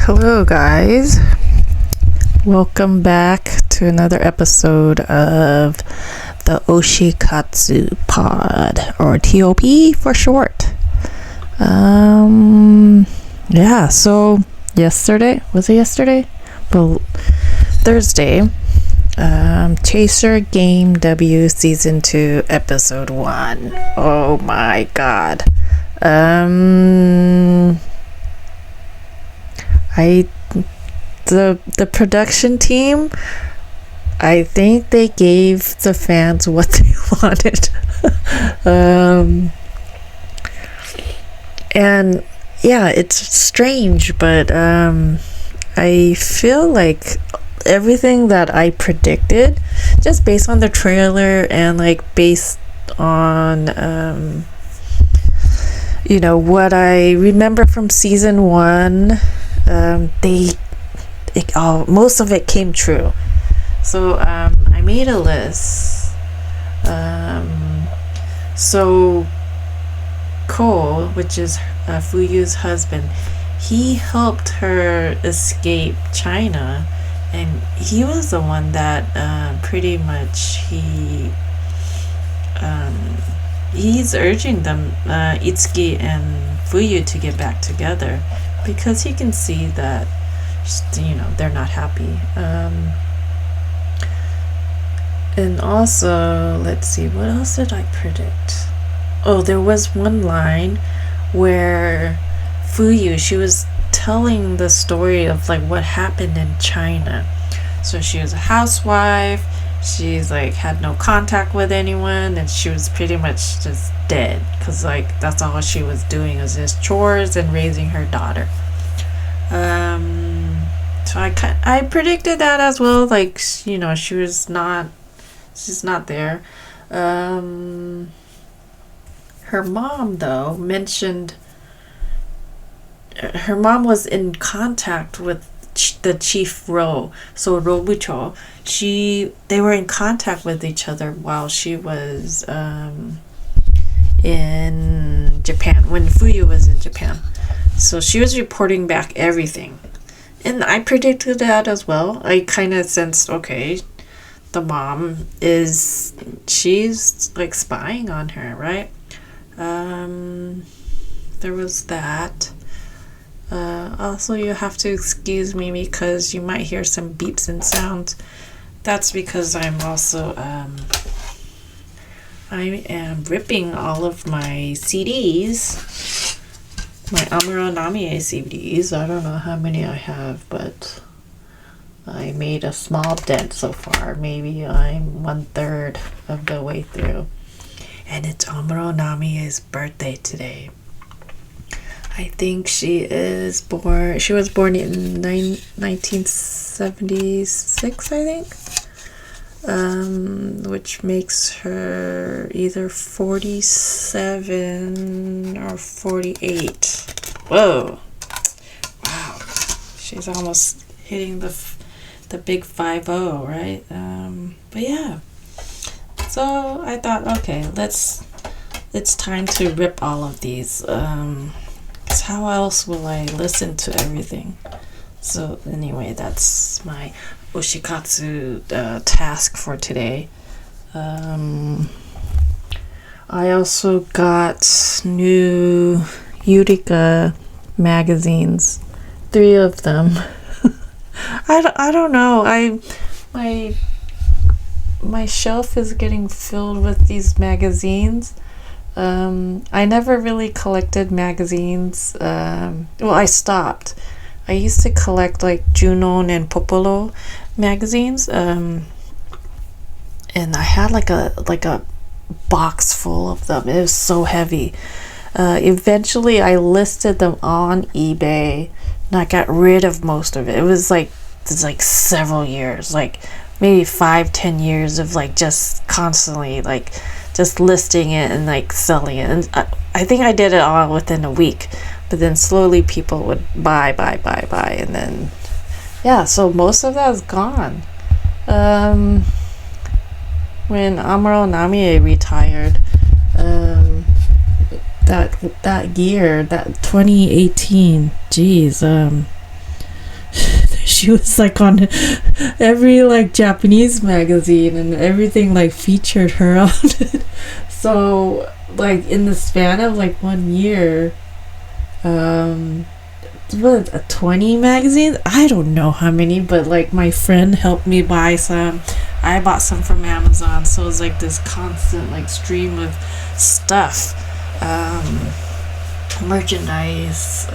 Hello guys, welcome back to another episode of the Oshikatsu Pod, or TOP for short. So yesterday? Well, Thursday, Chaser Game W Season 2 Episode 1. Oh my god. The production team, I think they gave the fans what they wanted. And yeah, it's strange, but I feel like everything that I predicted, just based on the trailer and like based on what I remember from season 1, most of it came true. So I made a list. So Cole, which is Fuyu's husband, he helped her escape China, and he was the one that pretty much he's urging them, Itsuki and Fuyu, to get back together because he can see that they're not happy. And also, let's see, what else did I predict? Oh, there was one line where Fuyu, she was telling the story of like what happened in China. So she was a housewife, she's like had no contact with anyone, and she was pretty much just dead because like that's all she was doing was just chores and raising her daughter. So I predicted that as well, like she's not there. Her mom though mentioned her mom was in contact with the chief Ro, so Robucho. They were in contact with each other while she was in Japan, when Fuyu was in Japan. So she was reporting back everything. And I predicted that as well. I kind of sensed, okay, the mom she's like spying on her, right? There was that. Also, you have to excuse me because you might hear some beeps and sounds. That's because I'm also I am ripping all of my CDs, my Amuro Namie CDs. I don't know how many I have, but I made a small dent so far. Maybe I'm 1/3 of the way through. And it's Amuro Namie's birthday today. I think she was born in 1976, I think. Which makes her either 47 or 48. Whoa. Wow. She's almost hitting the big 50, right? But yeah. So I thought, okay, it's time to rip all of these. Because how else will I listen to everything? So anyway, that's my Oshikatsu task for today. I also got new Yurika magazines, 3 of them. I don't know. My shelf is getting filled with these magazines. I never really collected magazines. I stopped. I used to collect like Junon and Popolo magazines. And I had like a box full of them. It was so heavy. Eventually I listed them on eBay and I got rid of most of it. It was like several years, like maybe 5-10 years of like just constantly like just listing it and like selling it. And I think I did it all within a week, but then slowly people would buy, and then yeah, so most of that is gone. When Amuro Namie retired, that year, that 2018, geez, she was like on every like Japanese magazine, and everything like featured her on it. So like in the span of like 1 year, what, 20 magazines? I don't know how many, but like my friend helped me buy some. I bought some from Amazon, so it was like this constant like stream of stuff, merchandise.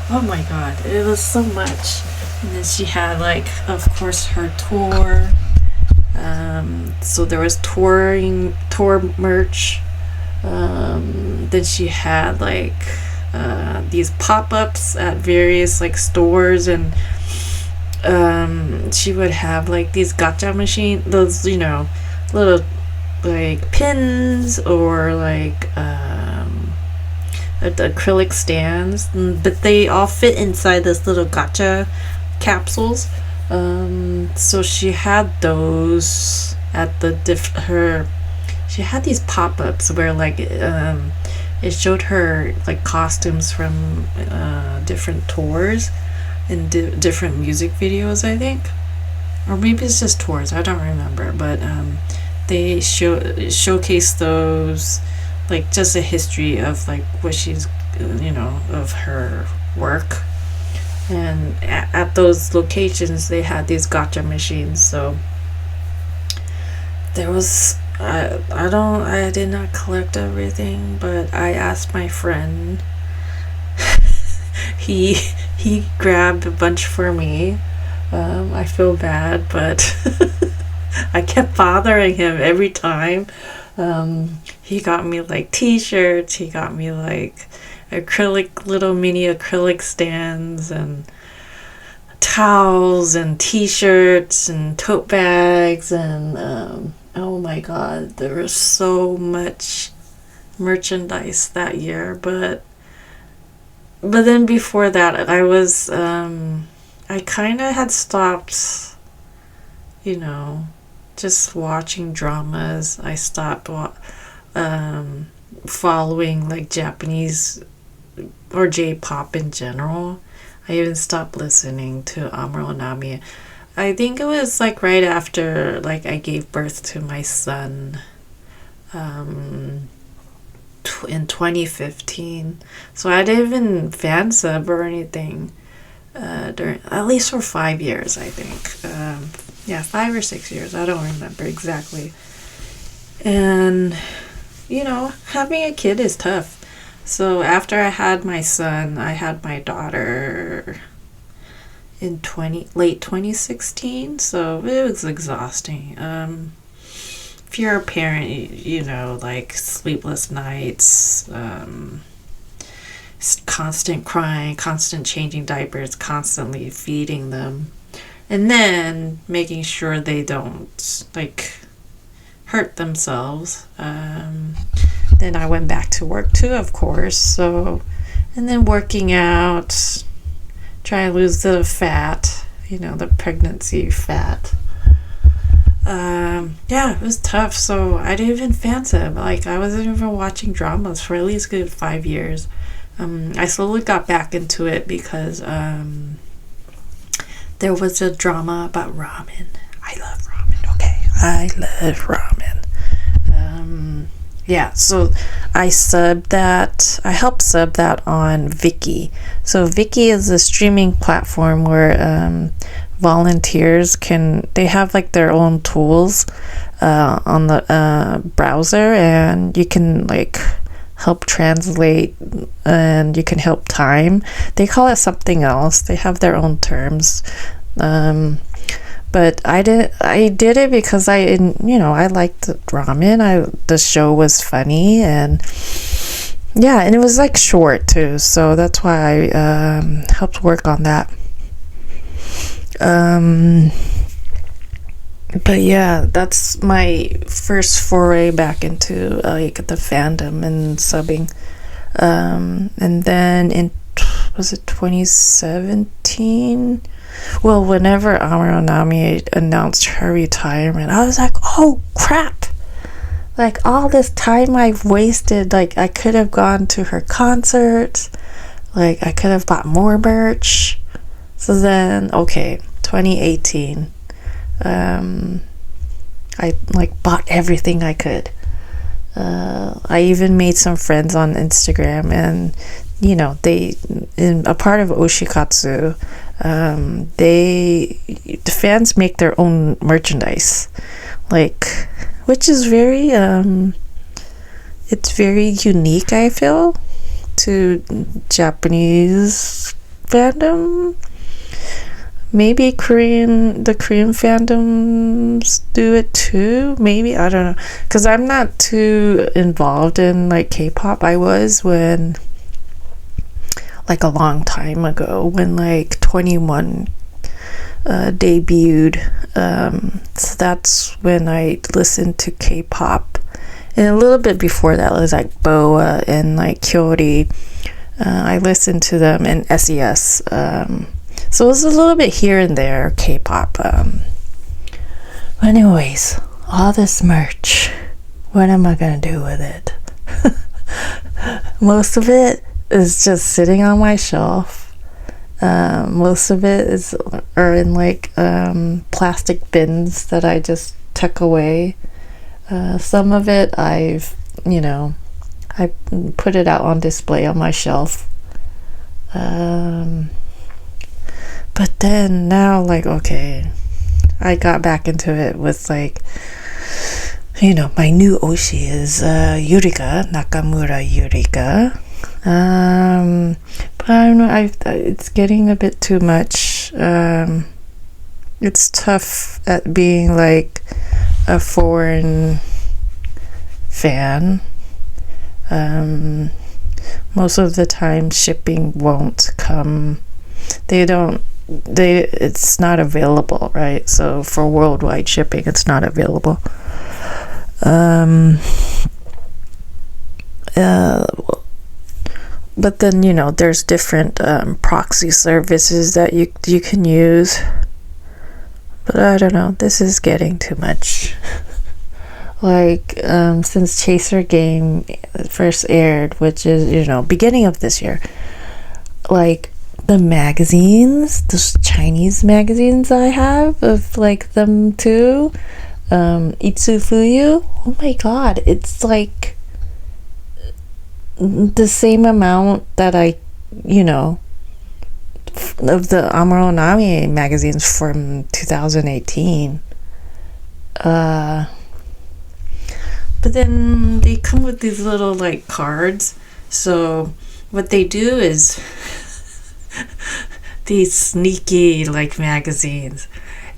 Oh my god, it was so much. And then she had like, of course, her tour. So there was tour merch. Then she had like these pop-ups at various like stores, and she would have like these gacha machine, those, you know, little like pins, or like acrylic stands, but they all fit inside this little gacha capsules. So she had those at the she had these pop-ups where like it showed her like costumes from different tours and different music videos, I think, or maybe it's just tours, I don't remember, but they showcase those, like just a history of like what she's, you know, of her work. And at those locations they had these gacha machines. So there was, I did not collect everything, but I asked my friend. he grabbed a bunch for me. I feel bad, but I kept bothering him every time. He got me like t-shirts, he got me like little mini acrylic stands, and towels, and t-shirts, and tote bags, and oh my god, there was so much merchandise that year. But then before that, I was I kind of had stopped, you know, just watching dramas. I stopped following like Japanese or J-pop in general. I even stopped listening to Amuro and Namie. I think it was like right after like I gave birth to my son in 2015. So I didn't even fan sub or anything during, at least for 5 years, I think. Yeah, 5 or 6 years, I don't remember exactly. And you know, having a kid is tough. So after I had my son, I had my daughter in late 2016. So it was exhausting. If you're a parent, you know, like sleepless nights, constant crying, constant changing diapers, constantly feeding them, and then making sure they don't like hurt themselves. Then I went back to work too, of course. So, and then working out, trying to lose the fat, you know, the pregnancy fat. Yeah, it was tough. So I didn't even fancy it. Like, I wasn't even watching dramas for at least a good 5 years. I slowly got back into it because there was a drama about ramen. I love ramen, okay? I love ramen. Yeah, so I helped sub that on Viki. So Viki is a streaming platform where volunteers they have like their own tools on the browser, and you can like help translate, and you can help time. They call it something else. They have their own terms. But I did it because I liked ramen. The show was funny, and yeah, and it was like short too, so that's why I helped work on that. But yeah, that's my first foray back into like the fandom and subbing. And then was it 2017? Well, whenever Amuro Namie announced her retirement, I was like, oh crap, like all this time I've wasted. Like, I could have gone to her concerts, like I could have bought more merch, So then, okay, 2018, I like bought everything I could. I even made some friends on Instagram, and they, in a part of Oshikatsu, the fans make their own merchandise, like, which is very it's very unique, I feel, to Japanese fandom. Maybe the Korean fandoms do it too. Maybe, I don't know, because I'm not too involved in like K-pop. I was when, like, a long time ago, when like 21 debuted. So that's when I listened to K-pop, and a little bit before that was like BoA and like Kyori. I listened to them, and SES. So it was a little bit here and there, K-pop. Anyways, all this merch, what am I gonna do with it? Most of it is just sitting on my shelf. Most of it are in like plastic bins that I just tuck away. Some of it I put it out on display on my shelf. But then now, like, okay, I got back into it with like, my new Oshi is Yurika, Nakamura Yurika. But I don't know, it's getting a bit too much. It's tough at being like a foreign fan. Most of the time shipping won't come. It's not available, right? So for worldwide shipping, it's not available. But then, there's different proxy services that you can use. But I don't know, this is getting too much. Like, since Chaser Game first aired, which is, beginning of this year, like, the magazines, the Chinese magazines I have of like them too, Itsufuyu, oh my god, it's like the same amount that I, of the Amuro Namie magazines from 2018. But then they come with these little like cards. So what they do is these sneaky like magazines,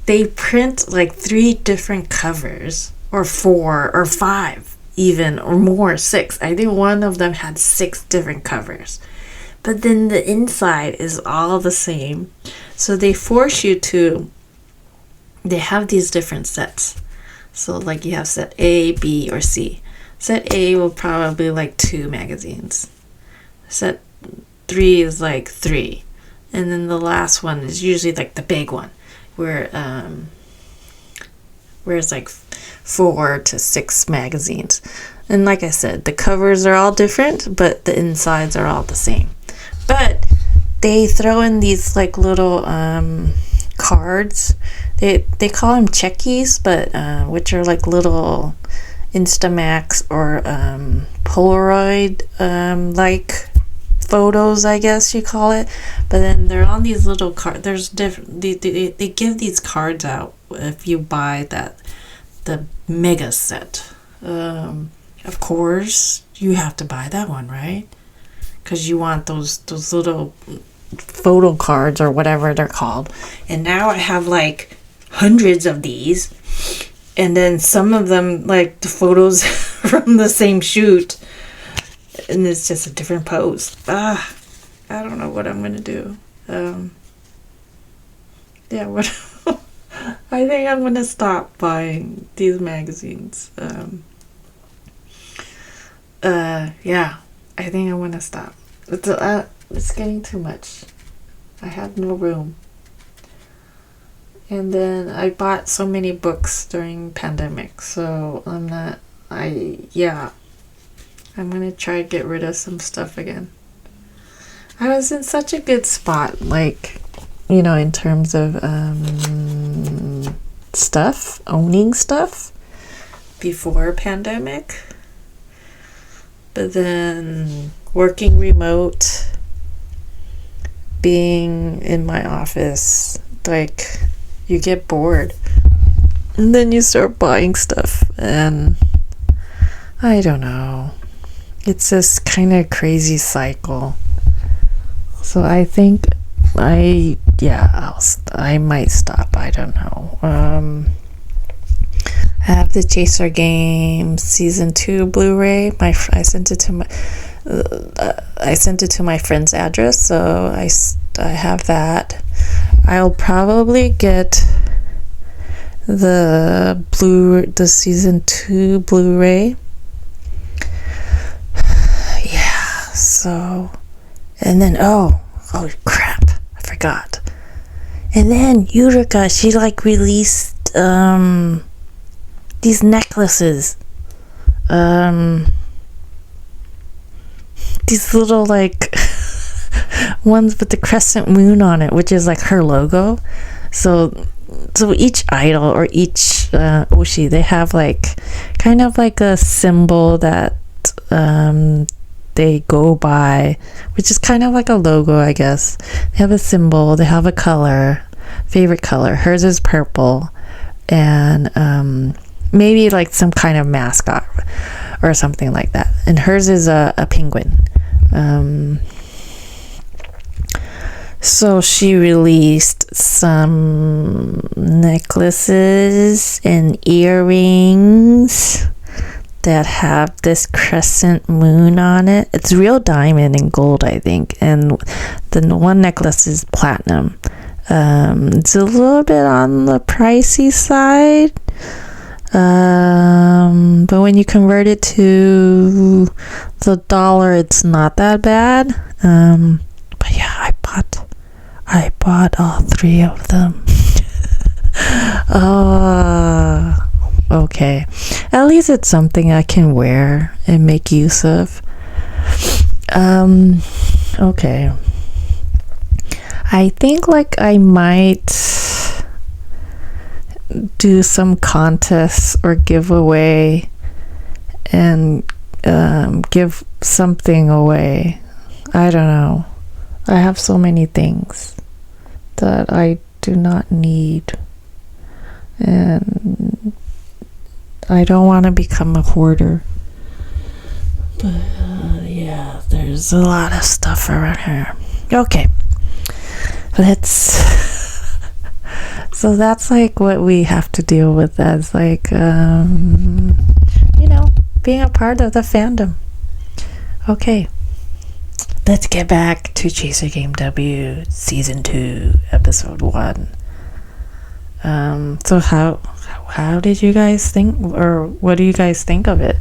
they print like 3 different covers, or 4 or 5 even, or more, 6. I think one of them had 6 different covers, but then the inside is all the same. So they force you to, they have these different sets. So like you have set A, B, or C. Set A will probably like 2 magazines. Set 3 is like 3. And then the last one is usually like the big one, where it's like 4 to 6 magazines. And like I said, the covers are all different, but the insides are all the same. But they throw in these like little cards. They call them checkies, but which are like little Instamax or Polaroid like photos, I guess you call it. But then they're on these little cards. There's different. They give these cards out if you buy the mega set. Of course, you have to buy that one, right? Because you want those little photo cards or whatever they're called. And now I have like hundreds of these, and then some of them like the photos from the same shoot, and it's just a different pose. I don't know what I'm gonna do. What I think I'm gonna stop buying these magazines. I think I'm gonna stop. It's getting too much. I have no room. And then I bought so many books during pandemic, so I'm gonna try to get rid of some stuff again. I was in such a good spot, like in terms of owning stuff before pandemic. But then working remote, being in my office, like, you get bored. And then you start buying stuff, and I don't know. It's this kind of crazy cycle. So I think I might stop. I don't know. I have the Chaser Game Season 2 Blu-ray. I sent it to my friend's address, so I have that. I'll probably get the Season 2 Blu-ray. Yeah, so, and then, oh crap, I forgot. And then Yurika, she like released these necklaces, these little like ones with the crescent moon on it, which is like her logo. So each idol or each Oshi, they have like kind of like a symbol that they go by, which is kind of like a logo, I guess. They have a symbol, they have a color, favorite color. Hers is purple, and maybe like some kind of mascot or something like that. And hers is a penguin. So she released some necklaces and earrings that have this crescent moon on it. It's real diamond and gold, I think. And the one necklace is platinum. It's a little bit on the pricey side. But when you convert it to the dollar, it's not that bad. But yeah, I bought all three of them. Okay. At least it's something I can wear and make use of. Okay. I think like I might do some contests or giveaway and give something away. I don't know. I have so many things that I do not need, and I don't want to become a hoarder. But yeah, there's a lot of stuff around here. Okay, so that's like what we have to deal with as like being a part of the fandom. Okay, let's get back to Chaser Game W Season 2 Episode 1. So how did you guys think, or what do you guys think of it?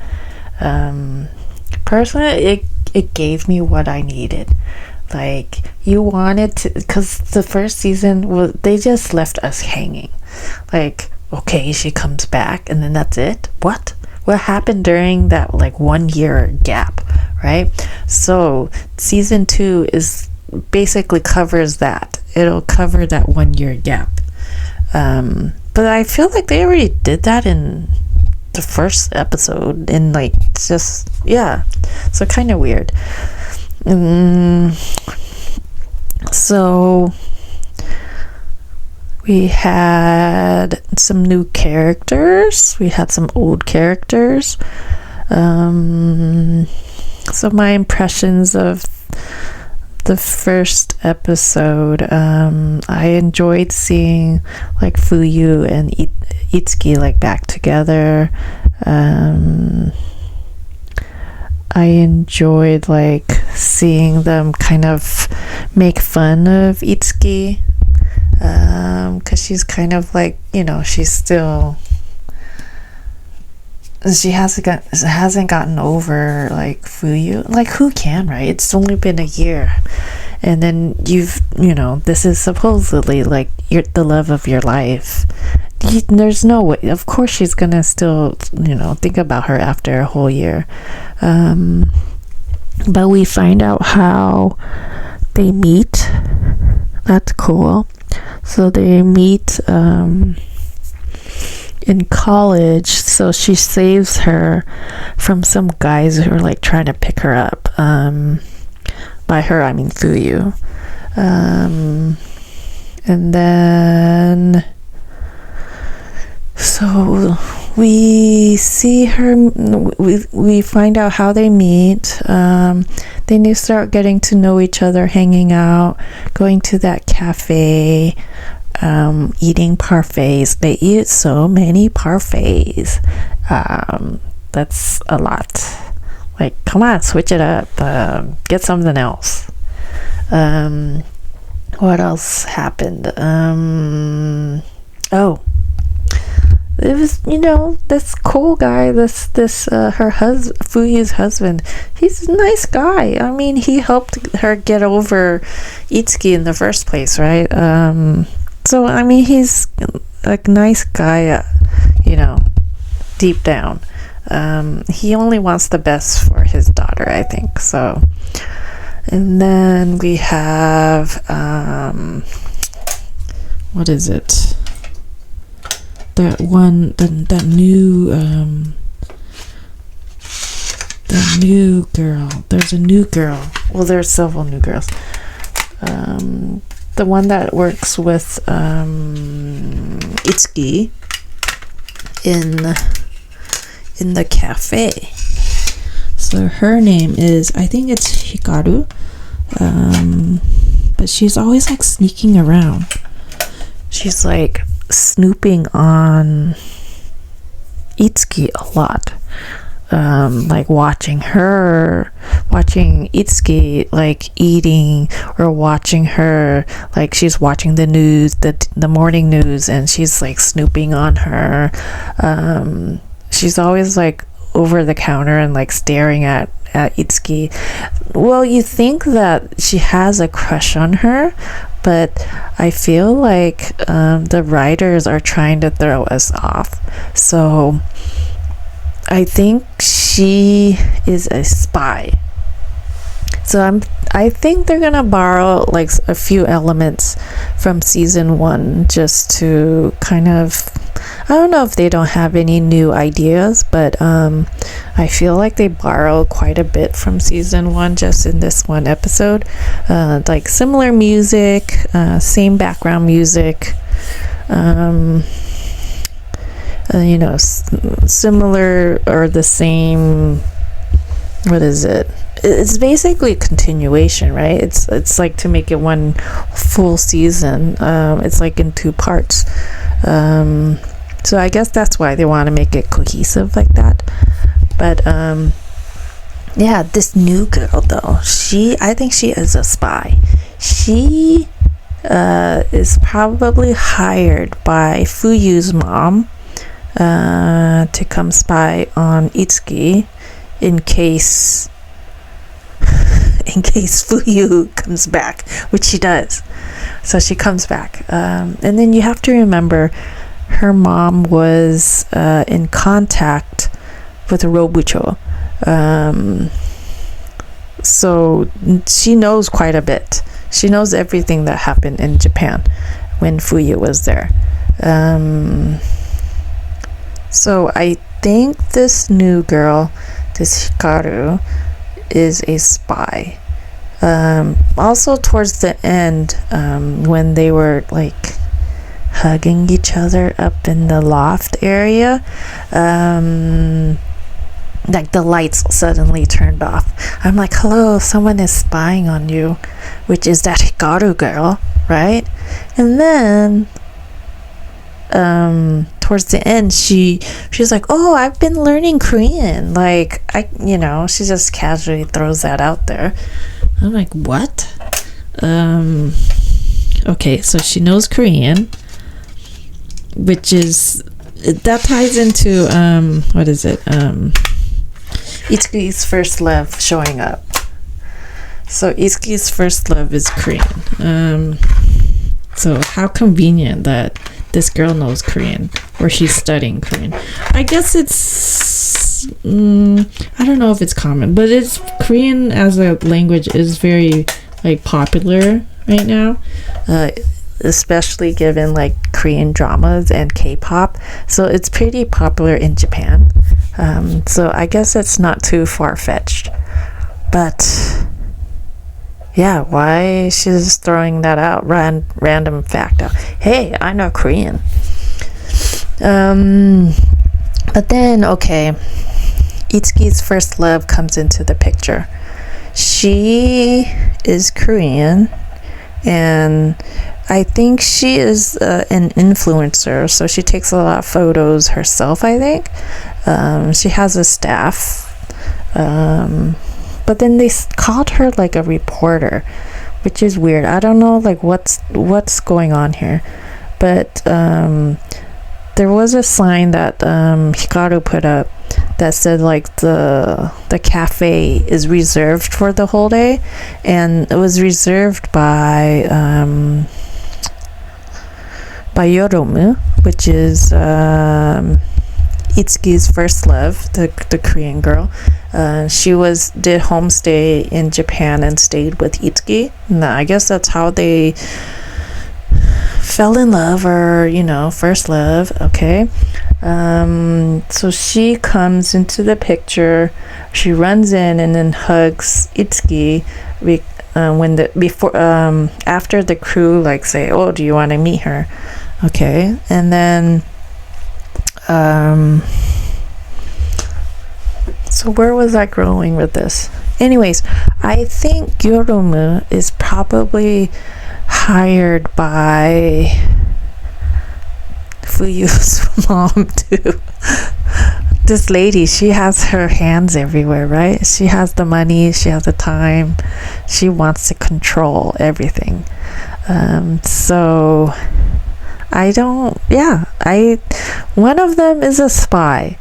Personally, it gave me what I needed. Like, you wanted to, because the first season was, they just left us hanging. Like, okay, she comes back and then that's it? What happened during that like 1 year gap, right? So season 2 is basically covers that. It'll cover that 1 year gap. But I feel like they already did that in the first episode, and like, just, yeah, so kind of weird. So we had some new characters, we had some old characters. So my impressions of the first episode, I enjoyed seeing like Fuyu and Itsuki like back together. I enjoyed like seeing them kind of make fun of Itsuki, because she's kind of like, she's still, she hasn't gotten over like Fuyu. Like, who can, right? It's only been a year, and then this is supposedly like the love of your life. There's no way, of course she's gonna still think about her after a whole year. But we find out how they meet. That's cool. So they meet in college. So she saves her from some guys who are like trying to pick her up. By her, I mean Fuyu. And then, so we see her, we find out how they meet. They start getting to know each other, hanging out, going to that cafe, eating parfaits. They eat so many parfaits. That's a lot. Like, come on, switch it up. Get something else. What else happened? It was, this cool guy, Fuyu's husband. He's a nice guy. I mean, he helped her get over Itsuki in the first place, right? So, I mean, he's a nice guy, deep down. He only wants the best for his daughter, I think. So, and then we have, what is it? That one, that new girl. There's a new girl. Well, there's several new girls. The one that works with Itsuki in the cafe. So her name is, I think it's Hikaru. But she's always like sneaking around. She's like snooping on Itsuki a lot. Like watching Itsuki like eating, or watching her like she's watching the news, the morning news, and she's like snooping on her. She's always like over the counter and like staring at Itsuki. Well, you think that she has a crush on her, but I feel like the writers are trying to throw us off. So I think she is a spy. So I think they're gonna borrow like a few elements from season 1 just to kind of, I don't know if they don't have any new ideas, but I feel like they borrow quite a bit from season 1 just in this one episode. Like similar music, same background music, similar or the same, what is it? It's basically a continuation, right? It's like to make it one full season. It's like in 2 parts. So I guess that's why they want to make it cohesive like that. But yeah, this new girl though, I think she is a spy. She is probably hired by Fuyu's mom to come spy on Itsuki in case Fuyu comes back, which she does. So she comes back, and then you have to remember her mom was in contact with Robucho, so she knows quite a bit. She knows everything that happened in Japan when Fuyu was there. So I think this new girl, this Hikaru, is a spy. Also towards the end, when they were like hugging each other up in the loft area, like the lights suddenly turned off. I'm like, hello, someone is spying on you, which is that Hikaru girl, right? And then towards the end, she's like, oh, I've been learning Korean. Like, she just casually throws that out there. I'm like, what? Okay, so she knows Korean, which is, that ties into what is it? Itsuki's first love showing up. So Itsuki's first love is Korean. So how convenient that this girl knows Korean, or she's studying Korean. I guess it's I don't know if it's common, but it's Korean as a language is very like popular right now. especially given like Korean dramas and K-pop. So it's pretty popular in Japan. So I guess it's not too far-fetched. But yeah, why she's throwing that out? Random fact out. Hey, I know Korean. But then, okay, Itsuki's first love comes into the picture. She is Korean, and I think she is an influencer, so she takes a lot of photos herself, I think. She has a staff. But then they called her like a reporter, which is weird. I don't know like what's going on here. But there was a sign that Hikaru put up that said like the cafe is reserved for the whole day, and it was reserved by Yoromu, which is Itsuki's first love, the Korean girl. She did homestay in Japan and stayed with Itsuki. And I guess that's how they fell in love, or first love. Okay. So she comes into the picture. She runs in and then hugs Itsuki after the crew like say, oh, do you want to meet her? Okay. And then so where was I going with this? Anyways, I think Yoromu is probably hired by Fuyu's mom too. This lady, she has her hands everywhere, right? She has the money, she has the time, she wants to control everything. So one of them is a spy.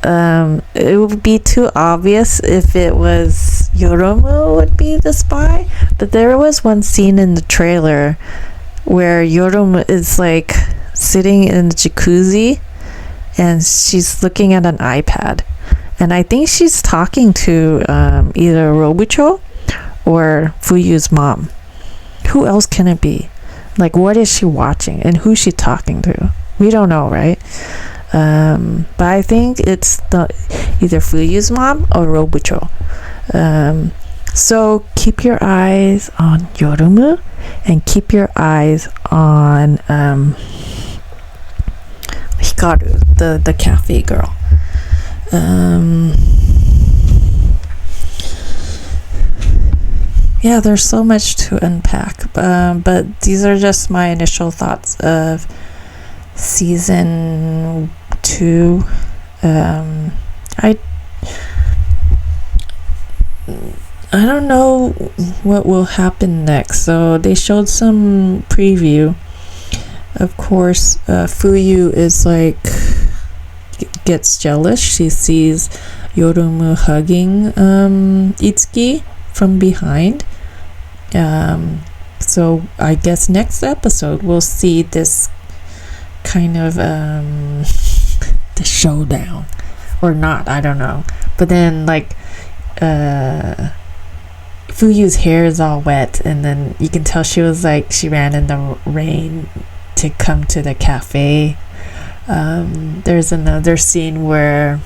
It would be too obvious if it was Yoromu would be the spy, but there was one scene in the trailer where Yoromu is like sitting in the jacuzzi and she's looking at an iPad, and I think she's talking to either Robucho or Fuyu's mom. Who else can it be? Like, what is she watching and who's she talking to? We don't know, right? But I think it's either Fuyu's mom or Robucho. So keep your eyes on Yoromu and keep your eyes on Hikaru, the cafe girl. Yeah, there's so much to unpack, but these are just my initial thoughts of season 2. I don't know what will happen next. So they showed some preview. Of course, Fuyu is like gets jealous. She sees Yoromu hugging Itsuki from behind. So I guess next episode we'll see this kind of the showdown, or not, I don't know. But then like Fuyu's hair is all wet, and then you can tell she ran in the rain to come to the cafe. There's another scene where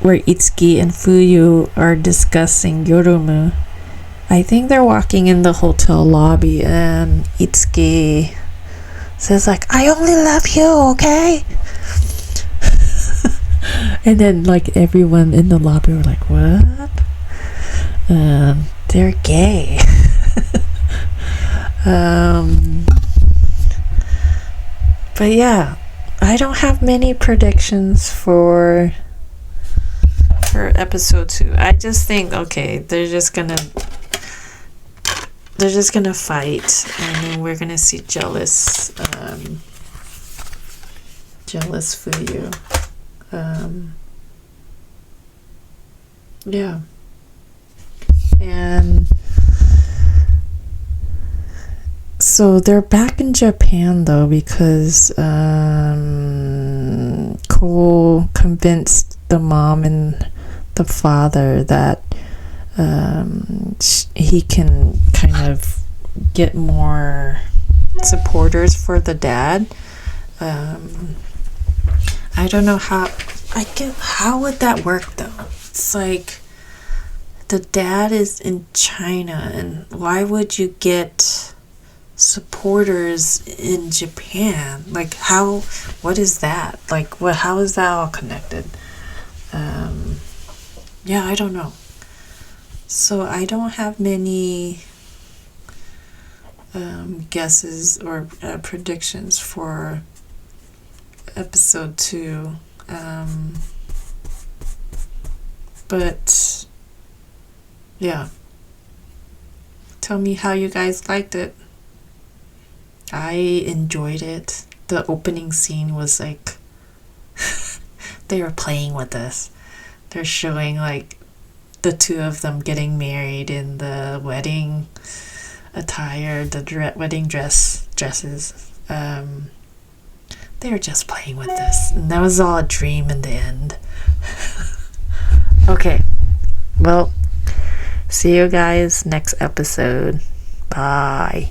Itsuki and Fuyu are discussing Yoromu. I think they're walking in the hotel lobby, and Itsuki says like, I only love you, okay? And then like everyone in the lobby were like, what? They're gay. But yeah, I don't have many predictions for episode 2. I just think, okay, they're just gonna fight, and then we're gonna see jealous Fuyu. Yeah. And so they're back in Japan though, because Cole convinced the mom and the father that he can kind of get more supporters for the dad. I don't know how would that work though? It's like the dad is in China, and why would you get supporters in Japan? Like what is that? Like how is that all connected? Yeah, I don't know. So I don't have many guesses or predictions for episode 2. But yeah, tell me how you guys liked it. I enjoyed it. The opening scene was like they were playing with us. They're showing like the two of them getting married in the wedding attire, the wedding dresses. They were just playing with this, and that was all a dream in the end. Okay, well, see you guys next episode. Bye.